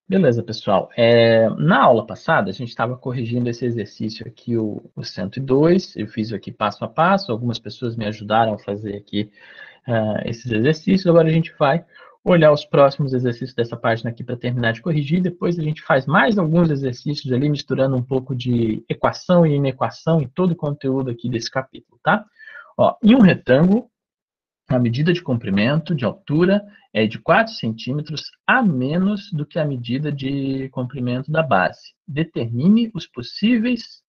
Beleza, pessoal. Na aula passada, a gente estava corrigindo esse exercício aqui, o 102. Eu fiz aqui passo a passo, algumas pessoas me ajudaram a fazer aqui esses exercícios. Agora a gente vai olhar os próximos exercícios dessa página aqui para terminar de corrigir. Depois a gente faz mais alguns exercícios ali, misturando um pouco de equação e inequação em todo o conteúdo aqui desse capítulo, tá? Ó, em um retângulo, a medida de comprimento, de altura, é de 4 centímetros a menos do que a medida de comprimento da base. Determine os possíveis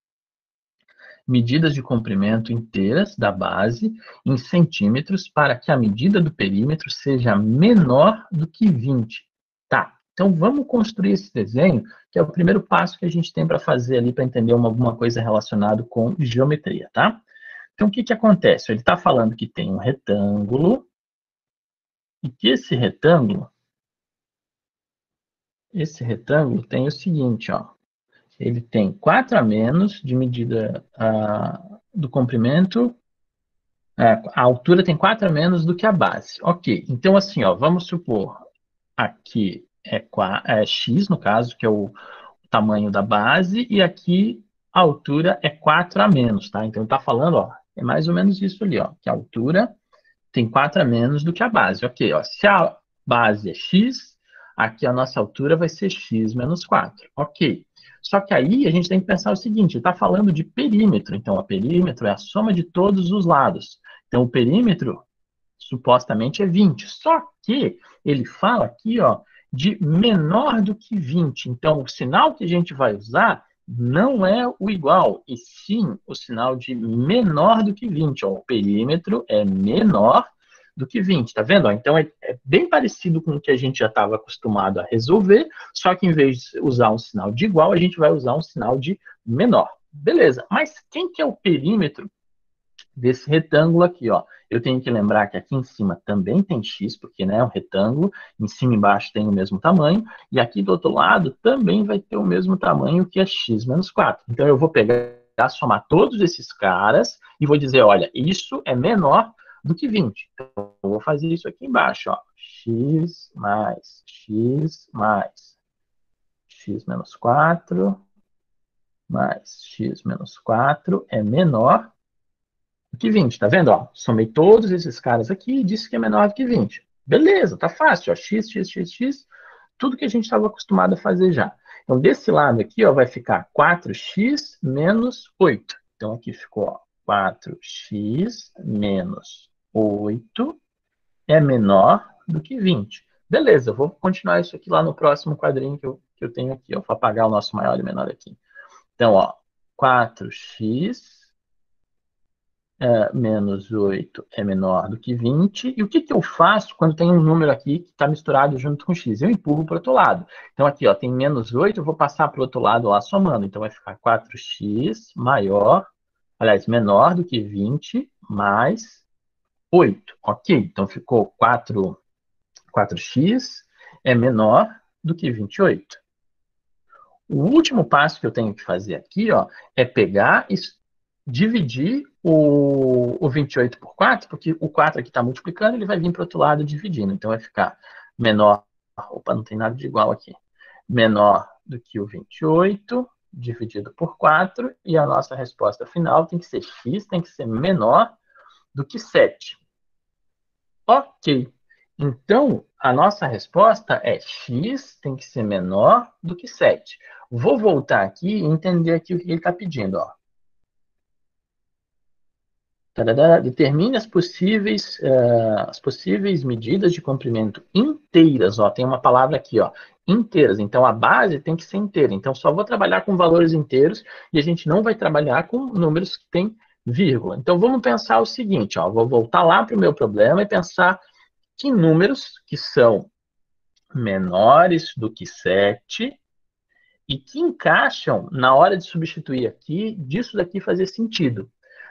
medidas de comprimento inteiras da base em centímetros para que a medida do perímetro seja menor do que 20. Tá, então vamos construir esse desenho, que é o primeiro passo que a gente tem para fazer ali para entender alguma coisa relacionada com geometria, tá? Então, o que acontece? Ele está falando que tem um retângulo, e que esse retângulo tem o seguinte, ó, ele tem 4 a menos de medida do comprimento, a altura tem 4 a menos do que a base. Ok, então assim, ó, vamos supor, aqui é x, no caso, que é o tamanho da base, e aqui a altura é 4 a menos, tá? Então, está falando, ó, é mais ou menos isso ali, ó, que a altura tem 4 a menos do que a base. Ok, ó, se a base é x, aqui a nossa altura vai ser x menos 4. Ok. Só que aí a gente tem que pensar o seguinte, ele está falando de perímetro. Então, o perímetro é a soma de todos os lados. Então, o perímetro supostamente é 20. Só que ele fala aqui, ó, de menor do que 20. Então, o sinal que a gente vai usar não é o igual, e sim o sinal de menor do que 20. Ó, o perímetro é menor do que 20, tá vendo? Ó, então, é bem parecido com o que a gente já estava acostumado a resolver, só que em vez de usar um sinal de igual, a gente vai usar um sinal de menor. Beleza, mas quem que é o perímetro desse retângulo aqui, ó? Eu tenho que lembrar que aqui em cima também tem x, porque né, é um retângulo, em cima e embaixo tem o mesmo tamanho, e aqui do outro lado também vai ter o mesmo tamanho que é x menos 4. Então eu vou pegar, somar todos esses caras e vou dizer, olha, isso é menor do que 20. Então eu vou fazer isso aqui embaixo, ó. X menos 4 mais x menos 4 é menor do que 20, tá vendo? Ó, somei todos esses caras aqui e disse que é menor do que 20. Beleza, tá fácil, ó, x, tudo que a gente estava acostumado a fazer já. Então, desse lado aqui, ó, vai ficar 4x menos 8. Então, aqui ficou, ó, 4x menos 8 é menor do que 20. Beleza, eu vou continuar isso aqui lá no próximo quadrinho que eu tenho aqui, ó, para apagar o nosso maior e menor aqui. Então, ó, 4x menos 8 é menor do que 20. E o que eu faço quando tem um número aqui que está misturado junto com x? Eu empurro para o outro lado. Então, aqui, ó, tem menos 8, eu vou passar para o outro lado lá somando. Então, vai ficar 4x menor do que 20 mais 8. Ok, então ficou 4x é menor do que 28. O último passo que eu tenho que fazer aqui, ó, é pegar e dividir o 28 por 4, porque o 4 aqui está multiplicando, ele vai vir para o outro lado dividindo. Então, vai ficar menor... Opa, não tem nada de igual aqui. Menor do que o 28, dividido por 4, e a nossa resposta final tem que ser x, tem que ser menor do que 7. Ok. Então, a nossa resposta é x tem que ser menor do que 7. Vou voltar aqui e entender aqui o que ele está pedindo. Ó. Tarará, determine as possíveis medidas de comprimento inteiras. Ó, tem uma palavra aqui, ó, inteiras. Então, a base tem que ser inteira. Então, só vou trabalhar com valores inteiros e a gente não vai trabalhar com números que têm vírgula. Então, vamos pensar o seguinte. Ó, vou voltar lá para o meu problema e pensar que números que são menores do que 7 e que encaixam na hora de substituir aqui, disso daqui fazer sentido.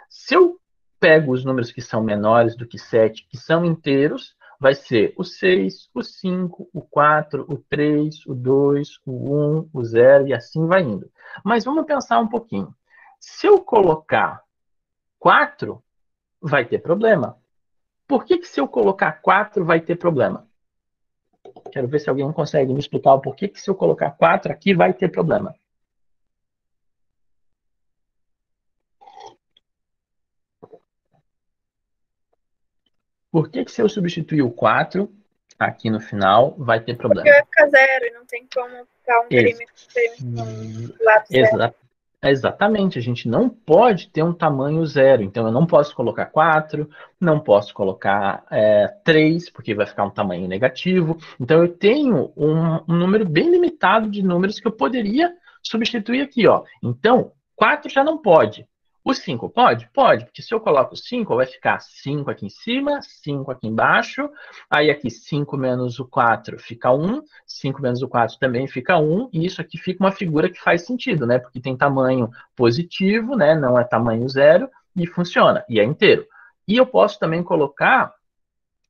Se eu pego os números que são menores do que 7, que são inteiros, vai ser o 6, o 5, o 4, o 3, o 2, o 1, o 0 e assim vai indo. Mas vamos pensar um pouquinho. Se eu colocar 4, vai ter problema. Por que se eu colocar 4 vai ter problema? Quero ver se alguém consegue me explicar o porquê que se eu colocar 4 aqui vai ter problema. Por que se eu substituir o 4 aqui no final vai ter Porque problema? vai ficar zero e não tem como ficar um perímetro com lado zero. Exatamente, a gente não pode ter um tamanho zero. Então, eu não posso colocar 4, não posso colocar 3, porque vai ficar um tamanho negativo. Então, eu tenho um número bem limitado de números que eu poderia substituir aqui. Ó. Então, 4 já não pode. O 5 pode? Pode, porque se eu coloco 5, vai ficar 5 aqui em cima, 5 aqui embaixo. Aí, aqui, 5 menos o 4 fica 1. 5 menos o 4 também fica 1, e isso aqui fica uma figura que faz sentido, né? Porque tem tamanho positivo, né? Não é tamanho zero, e funciona, e é inteiro. E eu posso também colocar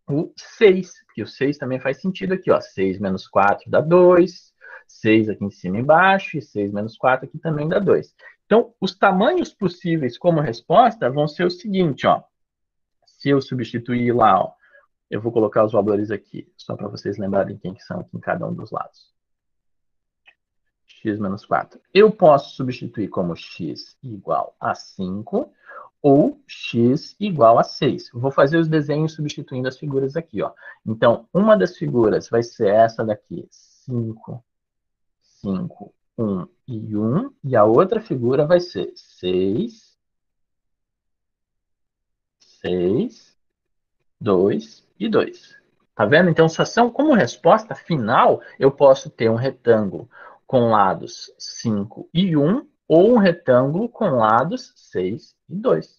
o 6, porque o 6 também faz sentido aqui, ó. 6 menos 4 dá 2, 6 aqui em cima e embaixo, e 6 menos 4 aqui também dá 2. Então, os tamanhos possíveis como resposta vão ser o seguinte, ó. Se eu substituir lá, ó, eu vou colocar os valores aqui, só para vocês lembrarem quem que são aqui em cada um dos lados. X menos 4. Eu posso substituir como x igual a 5 ou x igual a 6. Vou fazer os desenhos substituindo as figuras aqui. Ó. Então, uma das figuras vai ser essa daqui, 5, 5, 1 e 1. E a outra figura vai ser 6, 6, 2 e 2. Tá vendo? Então, só são como resposta final, eu posso ter um retângulo com lados 5 e 1 ou um retângulo com lados 6 e 2.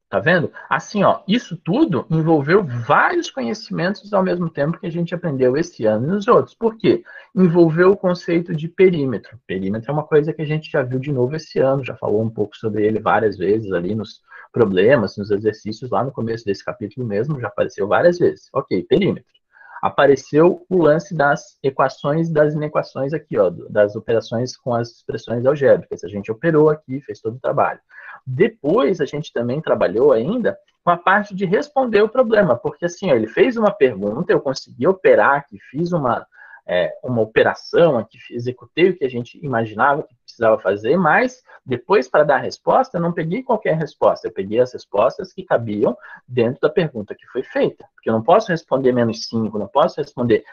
Tá vendo? Assim, ó, isso tudo envolveu vários conhecimentos ao mesmo tempo que a gente aprendeu esse ano e nos outros. Por quê? Envolveu o conceito de perímetro. Perímetro é uma coisa que a gente já viu de novo esse ano, já falou um pouco sobre ele várias vezes ali nos problemas, nos exercícios, lá no começo desse capítulo mesmo, já apareceu várias vezes. Ok, perímetro. Apareceu o lance das equações e das inequações aqui, ó, das operações com as expressões algébricas. A gente operou aqui, fez todo o trabalho. Depois, a gente também trabalhou ainda com a parte de responder o problema, porque assim, ó, ele fez uma pergunta, eu consegui operar aqui, fiz uma operação aqui, executei o que a gente imaginava que precisava fazer, mas depois, para dar a resposta, eu não peguei qualquer resposta, eu peguei as respostas que cabiam dentro da pergunta que foi feita, porque eu não posso responder menos 5, não posso responder,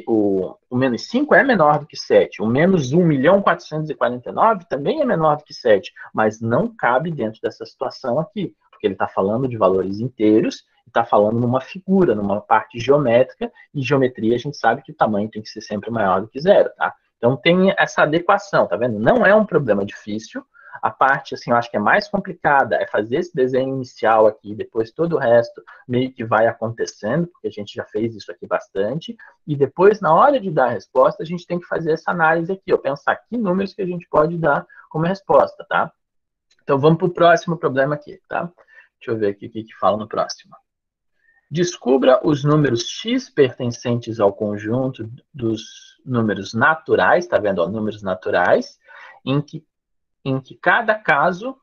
o menos 5 é menor do que 7. O menos 1.449.000 também é menor do que 7, mas não cabe dentro dessa situação aqui, porque ele está falando de valores inteiros, está falando numa figura, numa parte geométrica, e geometria a gente sabe que o tamanho tem que ser sempre maior do que zero, tá? Então tem essa adequação, tá vendo? Não é um problema difícil. A parte, assim, eu acho que é mais complicada é fazer esse desenho inicial aqui, depois todo o resto meio que vai acontecendo, porque a gente já fez isso aqui bastante, e depois, na hora de dar a resposta, a gente tem que fazer essa análise aqui, ó, pensar que números que a gente pode dar como resposta, tá? Então, vamos para o próximo problema aqui, tá? Deixa eu ver aqui o que fala no próximo. Descubra os números x pertencentes ao conjunto dos números naturais, tá vendo? Ó, números naturais, em que cada caso...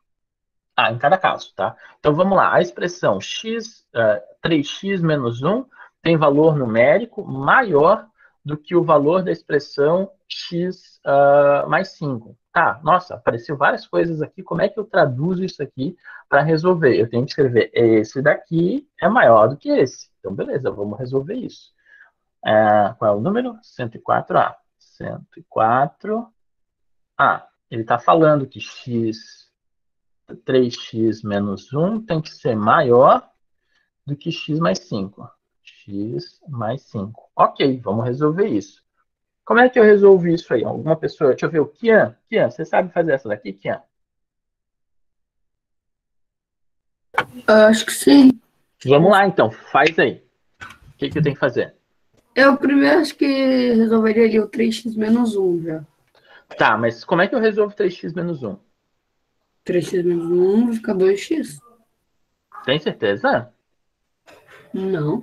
em cada caso, tá? Então, vamos lá. A expressão 3x menos 1 tem valor numérico maior do que o valor da expressão x mais 5. Tá, nossa, apareceu várias coisas aqui. Como é que eu traduzo isso aqui para resolver? Eu tenho que escrever, esse daqui é maior do que esse. Então, beleza, vamos resolver isso. Qual é o número? 104A. 104A. Ele está falando que 3x menos 1 tem que ser maior do que x mais 5. X mais 5. Ok, vamos resolver isso. Como é que eu resolvo isso aí? Alguma pessoa? Deixa eu ver o Kian. Kian, você sabe fazer essa daqui, Kian? Acho que sim. Vamos lá, então. Faz aí. O que eu tenho que fazer? Eu primeiro acho que resolveria ali o 3x menos 1 já. Tá, mas como é que eu resolvo 3x menos 1? 3x menos 1 vai ficar 2x. Tem certeza? Não.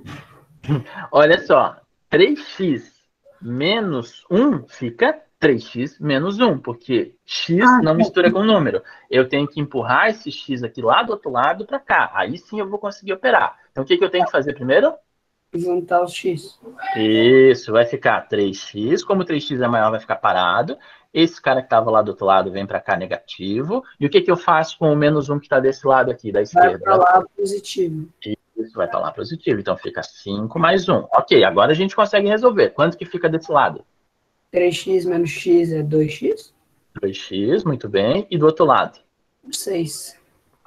Olha só. 3x menos 1 fica 3x menos 1, porque x não mistura com número. Eu tenho que empurrar esse x aqui lá do outro lado para cá. Aí sim eu vou conseguir operar. Então, o que eu tenho que fazer primeiro? Juntar os x. Isso, vai ficar 3x. Como 3x é maior, vai ficar parado. Esse cara que estava lá do outro lado vem para cá negativo. E o que eu faço com o -1 que está desse lado aqui, da Vai esquerda? para lá positivo. Isso, vai para lá positivo. Então fica 5 mais 1. Ok, agora a gente consegue resolver. Quanto que fica desse lado? 3x menos x é 2x? 2x, muito bem. E do outro lado? 6.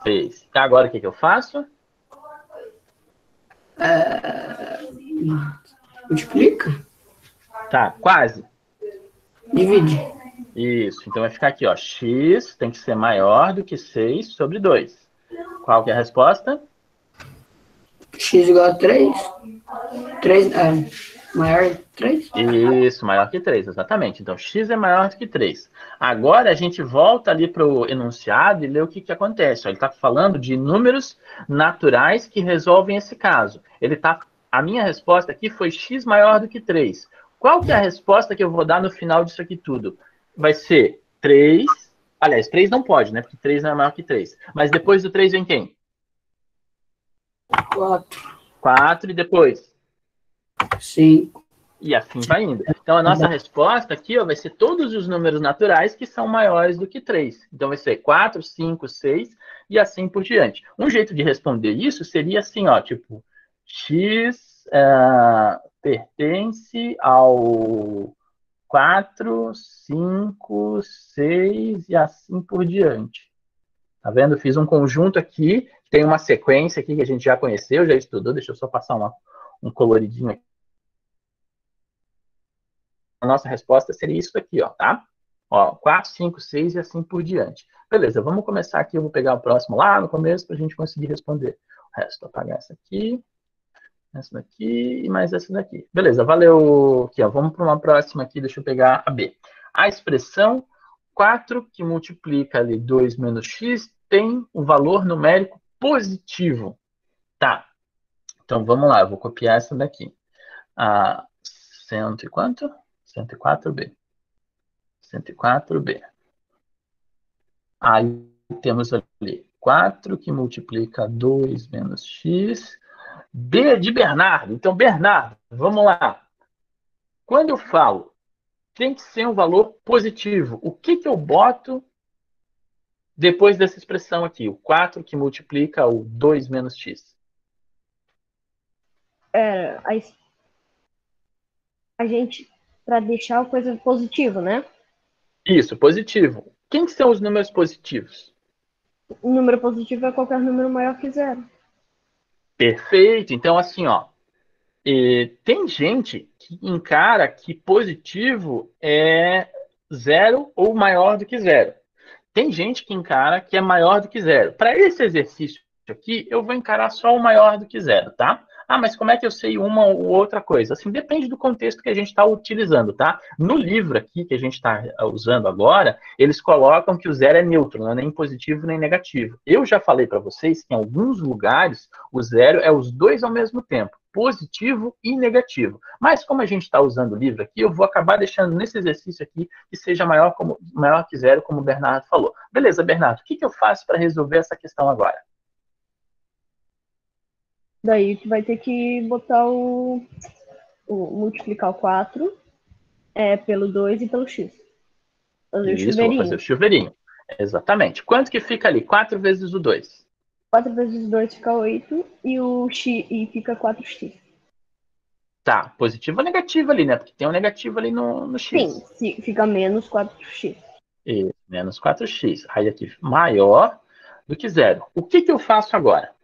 6. Tá, agora o que eu faço? Multiplica? Tá, quase. Divide. Isso, então vai ficar aqui, ó. X tem que ser maior do que 6 sobre 2. Qual que é a resposta? X igual a 3. 3 maior que 3? Isso, maior que 3, exatamente. Então, x é maior do que 3. Agora, a gente volta ali para o enunciado e lê o que acontece. Ó, ele está falando de números naturais que resolvem esse caso. A minha resposta aqui foi x maior do que 3. Qual que é a resposta que eu vou dar no final disso aqui tudo? Vai ser 3. Aliás, 3 não pode, né? Porque 3 não é maior que 3. Mas depois do 3 vem quem? 4. 4 e depois? 5. E assim vai indo. Então, a nossa resposta aqui, ó, vai ser todos os números naturais que são maiores do que 3. Então, vai ser 4, 5, 6 e assim por diante. Um jeito de responder isso seria assim, ó, tipo, x pertence ao 4, 5, 6 e assim por diante. Tá vendo? Fiz um conjunto aqui, tem uma sequência aqui que a gente já conheceu, já estudou. Deixa eu só passar um coloridinho aqui. A nossa resposta seria isso aqui, ó, tá? Ó, 4, 5, 6 e assim por diante. Beleza, vamos começar aqui. Eu vou pegar o próximo lá no começo para a gente conseguir responder. O resto, vou apagar essa aqui e mais essa daqui. Beleza, valeu. Aqui, ó, vamos para uma próxima aqui. Deixa eu pegar a B. A expressão 4 que multiplica ali 2 menos x tem um valor numérico positivo. Tá. Então, vamos lá. Eu vou copiar essa daqui. Cento e quanto? 104B. 104B. Aí temos ali 4 que multiplica 2 menos x. B de Bernardo. Então, Bernardo, vamos lá. Quando eu falo tem que ser um valor positivo, o que eu boto depois dessa expressão aqui? O 4 que multiplica o 2 menos x. A gente, para deixar a coisa positiva, né? Isso, positivo. Quem são os números positivos? O número positivo é qualquer número maior que 0. Perfeito. Então, assim, ó, tem gente que encara que positivo é 0 ou maior do que 0. Tem gente que encara que é maior do que 0. Para esse exercício aqui, eu vou encarar só o maior do que 0, tá? Mas como é que eu sei uma ou outra coisa? Assim, depende do contexto que a gente está utilizando, tá? No livro aqui que a gente está usando agora, eles colocam que o 0 é neutro, não é nem positivo nem negativo. Eu já falei para vocês que em alguns lugares o 0 é os dois ao mesmo tempo, positivo e negativo. Mas como a gente está usando o livro aqui, eu vou acabar deixando nesse exercício aqui que seja maior que 0, como o Bernardo falou. Beleza, Bernardo, o que eu faço para resolver essa questão agora? Daí tu vai ter que botar multiplicar o 4 pelo 2 e pelo x. Isso, vou fazer o chuveirinho. Exatamente. Quanto que fica ali? 4 vezes o 2. 4 vezes 2 fica 8 e fica 4x. Tá, positivo ou negativo ali, né? Porque tem um negativo ali no x. Sim, fica menos 4x. E menos 4x. Aí aqui, maior do que 0. O que eu faço agora?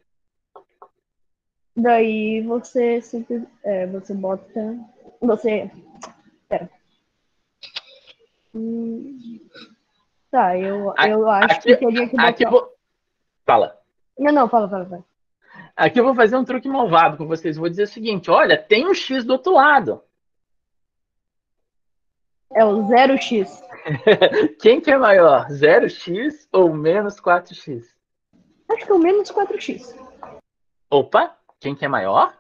Daí você bota... Pera. Tá, eu acho que teria que botar... Fala. Não, fala. Aqui eu vou fazer um truque malvado com vocês. Vou dizer o seguinte, olha, tem um x do outro lado. É o 0x. Quem que é maior, 0x ou menos 4x? Acho que é o menos 4x. Opa, quem que é maior?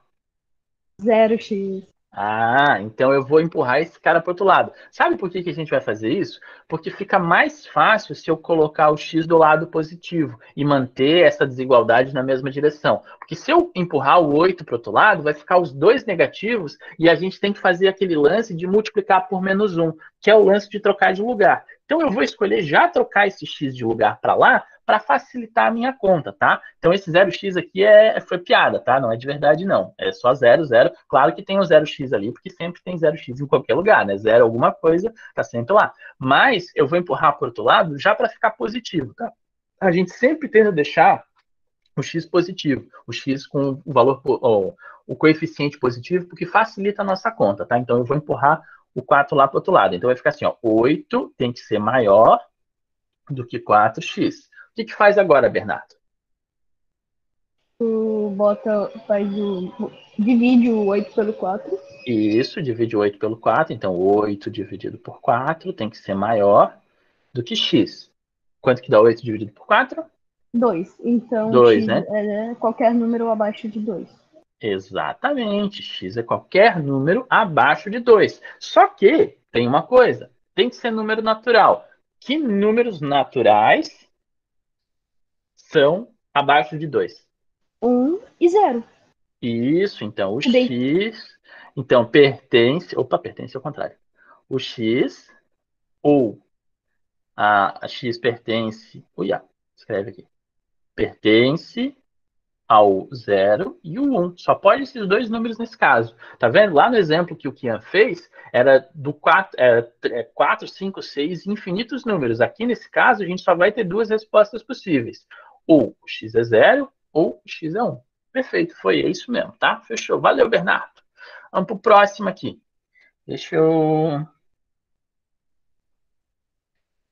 0x. Ah, então eu vou empurrar esse cara para o outro lado. Sabe por que que a gente vai fazer isso? Porque fica mais fácil se eu colocar o x do lado positivo e manter essa desigualdade na mesma direção. Porque se eu empurrar o 8 para o outro lado, vai ficar os dois negativos e a gente tem que fazer aquele lance de multiplicar por -1, que é o lance de trocar de lugar. Então eu vou escolher já trocar esse x de lugar para lá para facilitar a minha conta, tá? Então esse 0x aqui foi piada, tá? Não é de verdade, não. É só 0, 0. Claro que tem o 0x ali, porque sempre tem 0x em qualquer lugar, né? 0 alguma coisa, tá sempre lá. Mas eu vou empurrar para o outro lado já para ficar positivo, tá? A gente sempre tenta deixar o x positivo, o x com o valor, o coeficiente positivo, porque facilita a nossa conta, tá? Então eu vou empurrar o 4 lá para o outro lado. Então vai ficar assim, ó, 8 tem que ser maior do que 4x. O que faz agora, Bernardo? Tu divide o 8 pelo 4. Isso, divide 8 pelo 4. Então, 8 dividido por 4 tem que ser maior do que x. Quanto que dá 8 dividido por 4? 2. Então, 2, x né? é qualquer número abaixo de 2. Exatamente. X é qualquer número abaixo de 2. Só que tem uma coisa. Tem que ser número natural. Que números naturais são abaixo de 2? 1 e 0. Isso, então o Bem, x, então pertence ao contrário. O x ou a x pertence, escreve aqui, pertence ao 0 e o 1. Só pode esses dois números nesse caso. Tá vendo? Lá no exemplo que o Kian fez, era do 4, 5, 6, infinitos números. Aqui nesse caso, a gente só vai ter duas respostas possíveis. Ou o x é 0 ou o x é 1. Perfeito, é isso mesmo, tá? Fechou. Valeu, Bernardo. Vamos pro próximo aqui. Deixa eu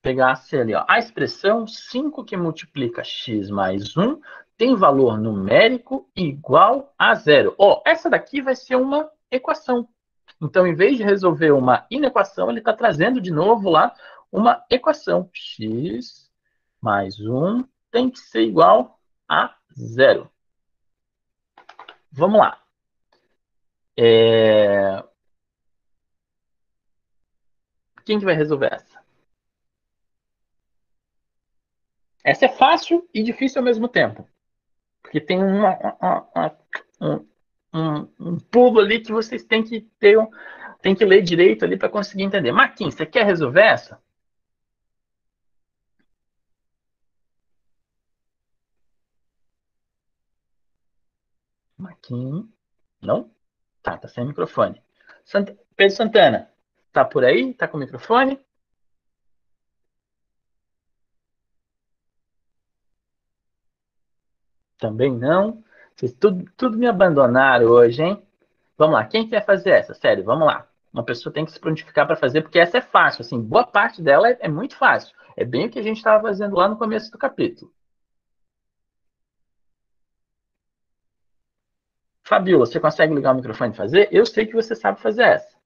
pegar ali, ó. A expressão 5 que multiplica x mais 1 tem valor numérico igual a 0. Ó, essa daqui vai ser uma equação. Então, em vez de resolver uma inequação, ele está trazendo de novo lá uma equação. X mais 1 tem que ser igual a 0. Vamos lá. Quem que vai resolver essa? Essa é fácil e difícil ao mesmo tempo. Porque tem um pulo ali que vocês têm que tem que ler direito ali para conseguir entender. Marquinhos, você quer resolver essa? Marquinhos, não? Tá sem microfone. Pedro Santana, tá por aí? Tá com o microfone? Também não. Vocês tudo me abandonaram hoje, hein? Vamos lá, quem quer fazer essa? Sério, vamos lá. Uma pessoa tem que se prontificar para fazer, porque essa é fácil. Assim, boa parte dela é muito fácil. É bem o que a gente estava fazendo lá no começo do capítulo. Fabiola, você consegue ligar o microfone e fazer? Eu sei que você sabe fazer essa.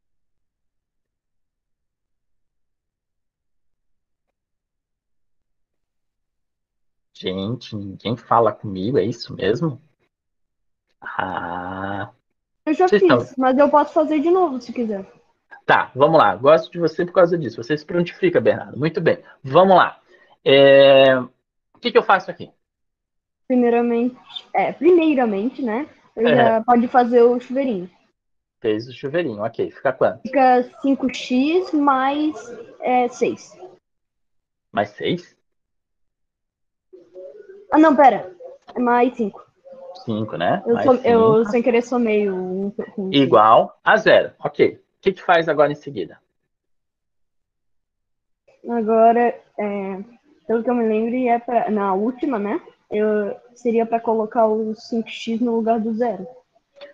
Gente, ninguém fala comigo, é isso mesmo? Ah, eu já vocês fiz, estão... mas eu posso fazer de novo se quiser. Tá, vamos lá. Gosto de você por causa disso. Você se prontifica, Bernardo. Muito bem. Vamos lá. O que eu faço aqui? Primeiramente, né? Já pode fazer o chuveirinho. Fez o chuveirinho, ok. Fica quanto? Fica 5x mais 6. Mais 6? Ah, não, pera. É mais 5. 5, né? Eu sem querer somei o 1. Igual a 0. Ok. O que faz agora em seguida? Agora, pelo que eu me lembro, na última, né? Seria para colocar o 5x no lugar do 0.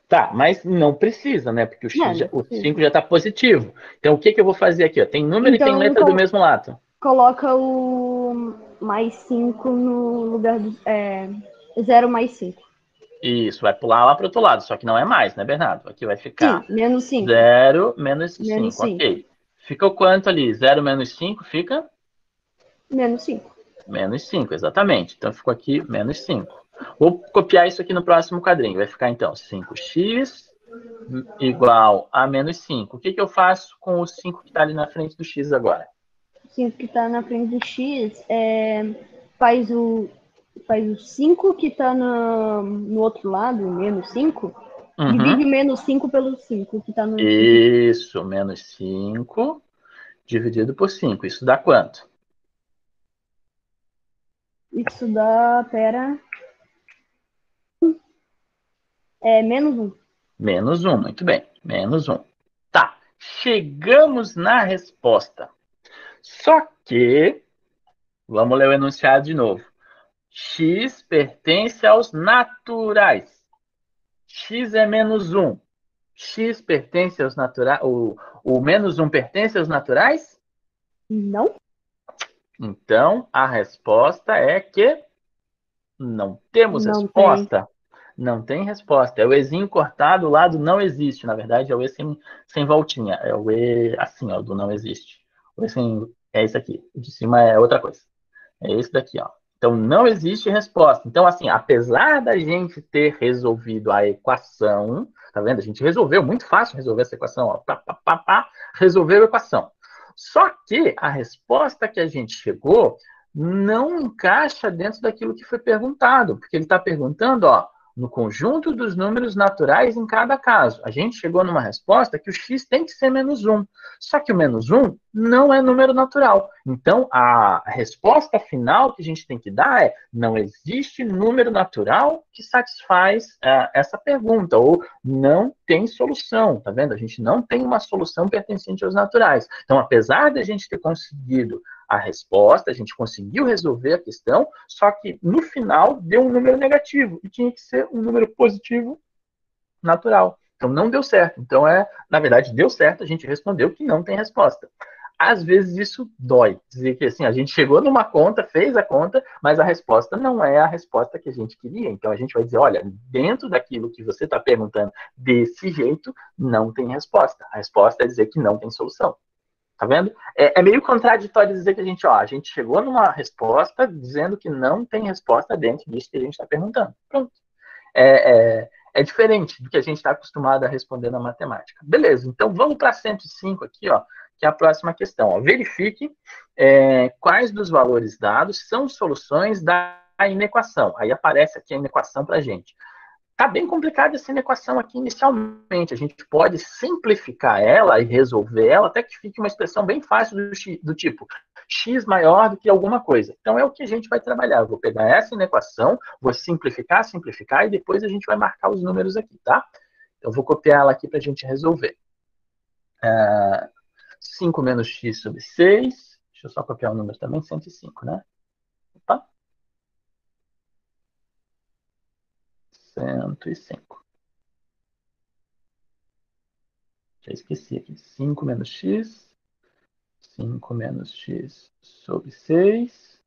Tá, mas não precisa, né? Porque o 5 já está positivo. Então, o que eu vou fazer aqui? Ó? Tem número e tem letra do mesmo lado. Coloca o mais 5 no lugar do 0 mais 5. Isso, vai pular lá para o outro lado, só que não é mais, né, Bernardo? Aqui vai ficar menos 5. 0 menos 5, ok. Fica o quanto ali? 0 menos 5 fica? Menos 5. Menos 5, exatamente. Então, ficou aqui menos 5. Vou copiar isso aqui no próximo quadrinho. Vai ficar, então, 5x igual a menos 5. O que eu faço com o 5 que está ali na frente do x agora? O 5 que está na frente do x faz o 5 que está no outro lado, menos 5, divide menos 5 pelo 5 que está no 5. Isso, menos 5 dividido por 5. Isso dá quanto? Isso dá, menos 1. Menos 1, muito bem. Menos 1. Tá, chegamos na resposta. Só que, vamos ler o enunciado de novo. X pertence aos naturais. X é menos 1. X pertence aos naturais. O menos 1 pertence aos naturais? Não. Então, a resposta é que não temos resposta. Não tem resposta. É o Ezinho cortado, o lado não existe. Na verdade, é o E sem voltinha. É o E assim, ó, do não existe. O E é esse aqui. O de cima é outra coisa. É esse daqui, ó. Então, não existe resposta. Então, assim, apesar da gente ter resolvido a equação, tá vendo? A gente resolveu, muito fácil resolver essa equação, ó. Resolveu a equação. Só que a resposta que a gente chegou não encaixa dentro daquilo que foi perguntado, porque ele está perguntando, ó, no conjunto dos números naturais em cada caso. A gente chegou numa resposta que o x tem que ser menos 1. Só que o menos 1 não é número natural. Então, a resposta final que a gente tem que dar é: não existe número natural que satisfaz essa pergunta, ou não tem solução, tá vendo? A gente não tem uma solução pertencente aos naturais. Então, apesar de a gente ter conseguido a resposta, a gente conseguiu resolver a questão, só que no final deu um número negativo, e tinha que ser um número positivo natural. Então não deu certo. Então na verdade, deu certo, a gente respondeu que não tem resposta. Às vezes isso dói, dizer que assim, a gente chegou numa conta, fez a conta, mas a resposta não é a resposta que a gente queria. Então a gente vai dizer, olha, dentro daquilo que você está perguntando desse jeito, não tem resposta. A resposta é dizer que não tem solução. Tá vendo? É meio contraditório dizer que a gente chegou numa resposta dizendo que não tem resposta dentro disso que a gente está perguntando. Pronto. É diferente do que a gente está acostumado a responder na matemática. Beleza, então vamos para 105 aqui, ó, que é a próxima questão. Ó. Verifique quais dos valores dados são soluções da inequação. Aí aparece aqui a inequação para a gente. Está bem complicada essa equação aqui inicialmente. A gente pode simplificar ela e resolver ela até que fique uma expressão bem fácil do tipo x maior do que alguma coisa. Então é o que a gente vai trabalhar. Eu vou pegar essa equação, vou simplificar e depois a gente vai marcar os números aqui, tá? Então eu vou copiar ela aqui para a gente resolver. 5 menos x sobre 6. Deixa eu só copiar o número também, 105, né? Opa. 105. Já esqueci aqui. 5 menos x. 5 menos x sobre 6.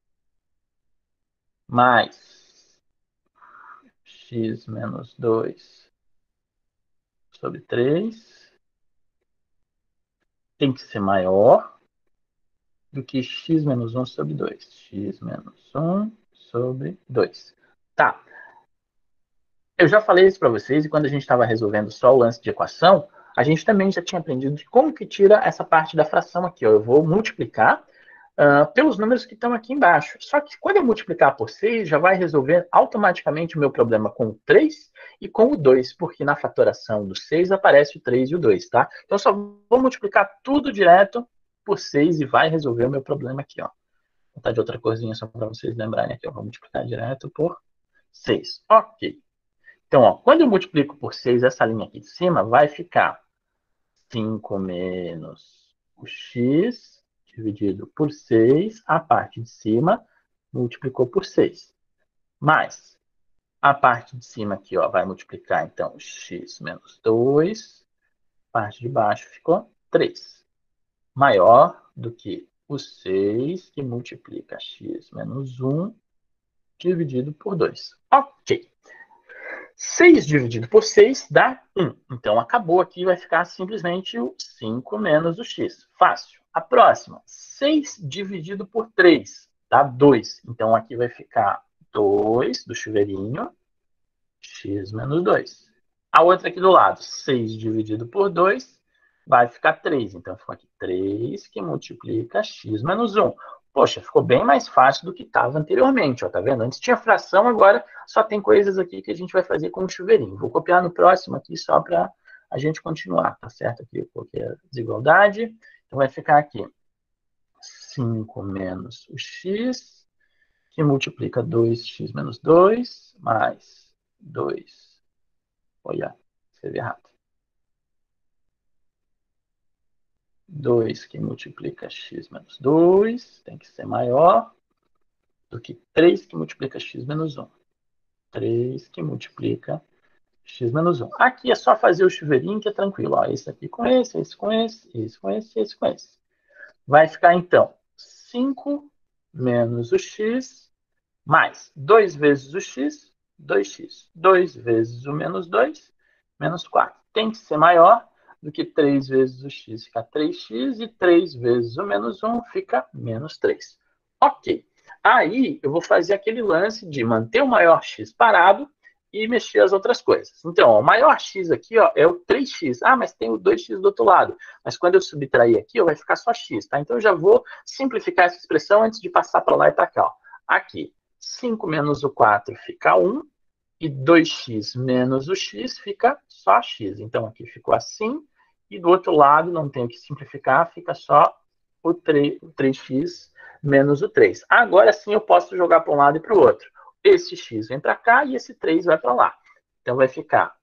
Mais x menos 2 sobre 3. Tem que ser maior do que x menos 1 sobre 2. X menos 1 sobre 2. Tá. Eu já falei isso para vocês, e quando a gente estava resolvendo só o lance de equação, a gente também já tinha aprendido de como que tira essa parte da fração aqui. Ó. Eu vou multiplicar pelos números que estão aqui embaixo. Só que quando eu multiplicar por 6, já vai resolver automaticamente o meu problema com o 3 e com o 2, porque na fatoração do 6 aparece o 3 e o 2, tá? Então eu só vou multiplicar tudo direto por 6 e vai resolver o meu problema aqui, ó. Vou botar de outra corzinha só para vocês lembrarem aqui, ó. Vou multiplicar direto por 6. Ok. Então, ó, quando eu multiplico por 6, essa linha aqui de cima vai ficar 5 menos o x dividido por 6, a parte de cima multiplicou por 6. Mais a parte de cima aqui, ó, vai multiplicar, então, x menos 2, a parte de baixo ficou 3. Maior do que o 6, que multiplica x menos 1 dividido por 2. Ok. 6 dividido por 6 dá 1. Então, acabou aqui, vai ficar simplesmente o 5 menos o x. Fácil. A próxima, 6 dividido por 3 dá 2. Então, aqui vai ficar 2 do chuveirinho, x menos 2. A outra aqui do lado, 6 dividido por 2, vai ficar 3. Então, ficou aqui 3 que multiplica x menos 1. Poxa, ficou bem mais fácil do que estava anteriormente, ó, tá vendo? Antes tinha fração, agora só tem coisas aqui que a gente vai fazer com o chuveirinho. Vou copiar no próximo aqui só para a gente continuar, tá certo? Aqui eu coloquei a desigualdade. Então, vai ficar aqui 5 menos o x, que multiplica 2x menos 2, mais 2. Olha, escrevi errado. 2 que multiplica x menos 2 tem que ser maior do que 3 que multiplica x menos 1. 3 que multiplica x menos 1. Aqui é só fazer o chuveirinho que é tranquilo. Ó, esse aqui com esse com esse, esse com esse, esse com esse. Vai ficar, então, 5 menos o x mais 2 vezes o x, 2x. 2 vezes o menos 2, menos 4. Tem que ser maior do que 3 vezes o x, fica 3x, e 3 vezes o menos 1 fica menos 3. Ok. Aí, eu vou fazer aquele lance de manter o maior x parado e mexer as outras coisas. Então, ó, o maior x aqui ó, é o 3x. Ah, mas tem o 2x do outro lado. Mas quando eu subtrair aqui, ó, vai ficar só x, tá? Então, eu já vou simplificar essa expressão antes de passar para lá e para cá. Ó. Aqui, 5 menos o 4 fica 1, e 2x menos o x fica só x. Então, aqui ficou assim, e do outro lado, não tenho que simplificar, fica só o 3x menos o 3. Agora sim eu posso jogar para um lado e para o outro. Esse x vem para cá e esse 3 vai para lá. Então, vai ficar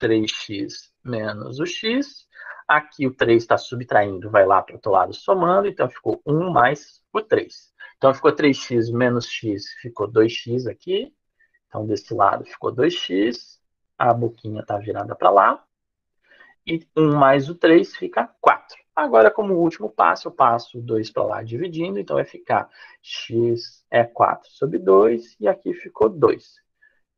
3x menos o x. Aqui o 3 está subtraindo, vai lá para o outro lado somando, então ficou 1 mais o 3. Então, ficou 3x menos x, ficou 2x aqui. Então, desse lado ficou 2x, a boquinha está virada para lá, e 1 mais o 3 fica 4. Agora, como último passo, eu passo o 2 para lá dividindo, então vai ficar x é 4 sobre 2, e aqui ficou 2.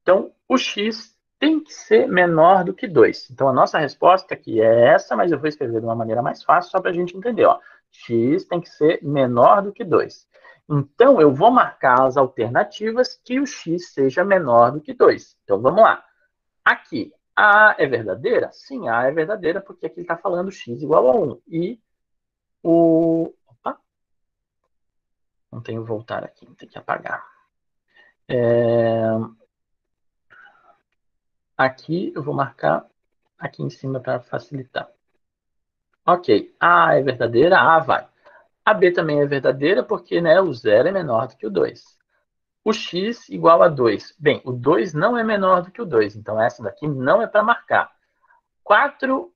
Então, o x tem que ser menor do que 2. Então, a nossa resposta aqui é essa, mas eu vou escrever de uma maneira mais fácil, só para a gente entender. Ó. X tem que ser menor do que 2. Então, eu vou marcar as alternativas que o x seja menor do que 2. Então, vamos lá. Aqui, A é verdadeira? Sim, A é verdadeira, porque aqui ele está falando x igual a 1. E o... Opa! Não tenho voltar aqui, tem que apagar. Aqui eu vou marcar aqui em cima para facilitar. Ok, A é verdadeira, A vai. A B também é verdadeira, porque né, o 0 é menor do que o 2. O x igual a 2. Bem, o 2 não é menor do que o 2, então essa daqui não é para marcar. 4,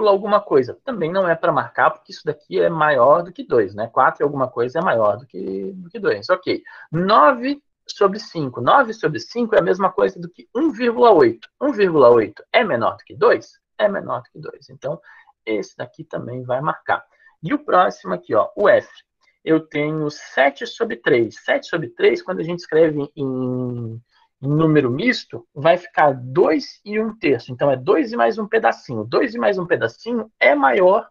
alguma coisa também não é para marcar, porque isso daqui é maior do que 2, né? 4 e alguma coisa é maior do que 2. Ok. 9 sobre 5. 9 sobre 5 é a mesma coisa do que 1,8. 1,8 é menor do que 2? É menor do que 2. Então, esse daqui também vai marcar. E o próximo aqui, ó, o F. Eu tenho 7 sobre 3. 7 sobre 3, quando a gente escreve em número misto, vai ficar 2 e 1/3. Então, é 2 e mais um pedacinho. 2 e mais um pedacinho é maior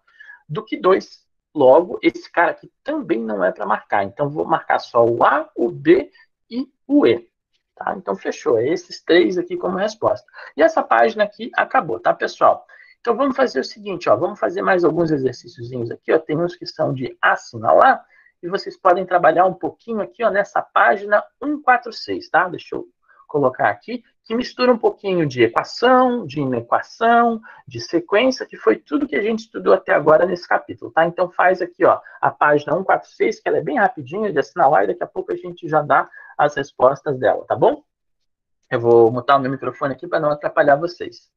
do que 2. Logo, esse cara aqui também não é para marcar. Então, vou marcar só o A, o B e o E. Tá? Então, fechou. É esses 3 aqui como resposta. E essa página aqui acabou, tá, pessoal? Então, vamos fazer o seguinte, ó, vamos fazer mais alguns exercíciozinhos aqui. Ó, tem uns que são de assinalar, e vocês podem trabalhar um pouquinho aqui ó, nessa página 146, tá? Deixa eu colocar aqui, que mistura um pouquinho de equação, de inequação, de sequência, que foi tudo que a gente estudou até agora nesse capítulo, tá? Então faz aqui, ó, a página 146, que ela é bem rapidinha de assinalar, e daqui a pouco a gente já dá as respostas dela, tá bom? Eu vou mutar o meu microfone aqui para não atrapalhar vocês.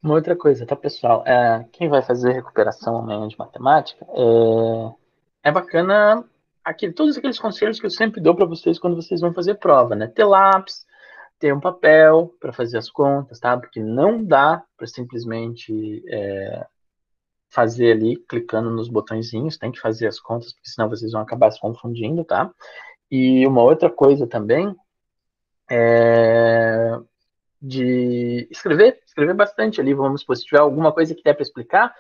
Uma outra coisa, tá, pessoal? Quem vai fazer recuperação amanhã de matemática, é bacana todos aqueles conselhos que eu sempre dou para vocês quando vocês vão fazer prova, né? Ter lápis, ter um papel para fazer as contas, tá? Porque não dá para simplesmente fazer ali clicando nos botõezinhos, tem que fazer as contas, porque senão vocês vão acabar se confundindo, tá? E uma outra coisa também é de escrever bastante ali, vamos supor, se tiver alguma coisa que der para explicar,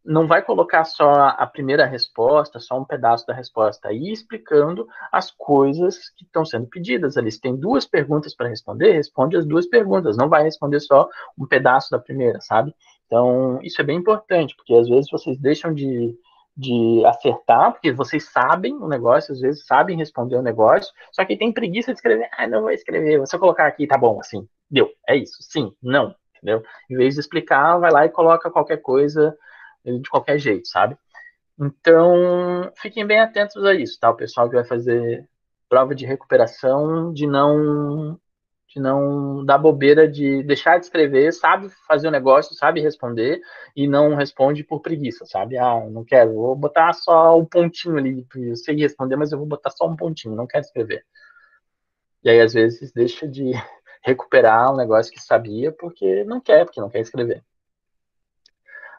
não vai colocar só a primeira resposta, só um pedaço da resposta, ir explicando as coisas que estão sendo pedidas ali. Se tem 2 perguntas para responder, responde as 2 perguntas, não vai responder só um pedaço da primeira, sabe? Então, isso é bem importante, porque às vezes vocês deixam de acertar, porque vocês sabem o negócio, às vezes sabem responder o negócio, só que tem preguiça de escrever, não vou escrever, vou só colocar aqui, tá bom, assim, deu, é isso, sim, não, entendeu? Em vez de explicar, vai lá e coloca qualquer coisa de qualquer jeito, sabe? Então, fiquem bem atentos a isso, tá? O pessoal que vai fazer prova de recuperação, de não dar bobeira, de deixar de escrever, sabe fazer o negócio, sabe responder, e não responde por preguiça, sabe? Não quero, vou botar só um pontinho ali, eu sei responder, mas eu vou botar só um pontinho, não quero escrever. E aí, às vezes, deixa de recuperar um negócio que sabia porque não quer escrever.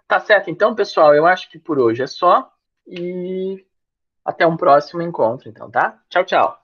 Tá certo, então, pessoal, eu acho que por hoje é só, e até um próximo encontro, então, tá? Tchau, tchau.